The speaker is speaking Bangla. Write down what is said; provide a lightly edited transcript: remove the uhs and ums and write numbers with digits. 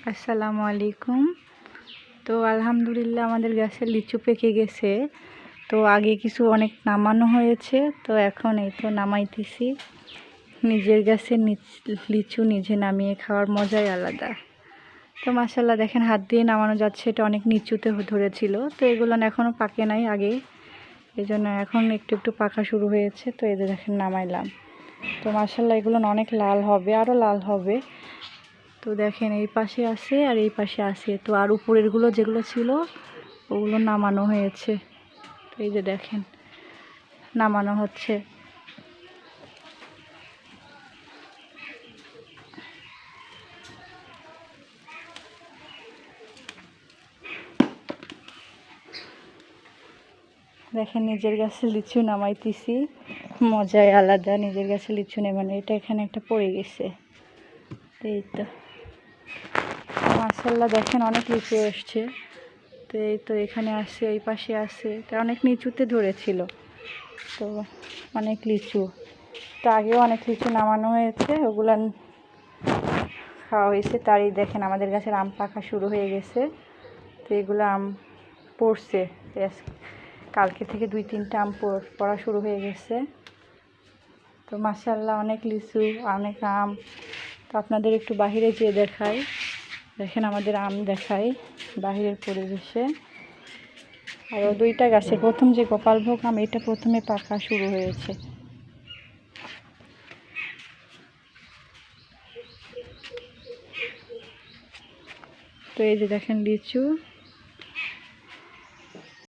আসসালামু আলাইকুম। তো আলহামদুলিল্লাহ আমাদের গাছের লিচু পেকে গেছে। তো আগে কিছু অনেক নামানো হয়েছে, তো এখন এই তো নামাইতেছি। নিজের গাছের লিচু নিজে নামিয়ে খাওয়ার মজাই আলাদা। তো মাশাআল্লাহ দেখেন হাত দিয়ে নামানো যাচ্ছে, এটা অনেক নিচুতে ধরেছিল। তো এগুলো এখনও পাকে নাই আগে, এই জন্য এখন একটু একটু পাকা শুরু হয়েছে। তো এই যে দেখেন নামাইলাম। তো মাশাআল্লাহ এগুলো অনেক লাল হবে, আরও লাল হবে। তো দেখেন এই পাশে আছে আর এই পাশে আছে। তো আর উপরেরগুলো যেগুলো ছিল ওগুলো নামানো হয়েছে। তো এই যে দেখেন নামানো হচ্ছে। দেখেন নিজের গাছে লিচু নামাইতেছি, মজাই আলাদা। নিজের গাছে লিচু নেমানো, এটা এখানে একটা পড়ে গেছে। এই তো মাশাআল্লাহ দেখেন অনেক লিচু এসছে। তো এই তো এখানে আসে, এই পাশে আছে, এটা অনেক নিচুতে ধরেছিল। তো অনেক লিচু, তো আগেও অনেক লিচু নামানো হয়েছে, ওগুলো খাওয়া হয়েছে। তারই দেখেন আমাদের গাছের আম পাকা শুরু হয়ে গেছে। তো এগুলো আম পড়ছে, কালকে থেকে 2-3টা আম পড়া শুরু হয়ে গেছে। তো মাশাআল্লাহ অনেক লিচু, অনেক আম। তো আপনাদের একটু বাহিরে যেয়ে দেখাই, দেখেন আমাদের আম দেখাই বাহিরের পরিবেশে। আরও 2টা গাছে প্রথম যে গোপালভোগ আম, এটা প্রথমে পাকা শুরু হয়েছে। তো এই যে দেখেন লিচু।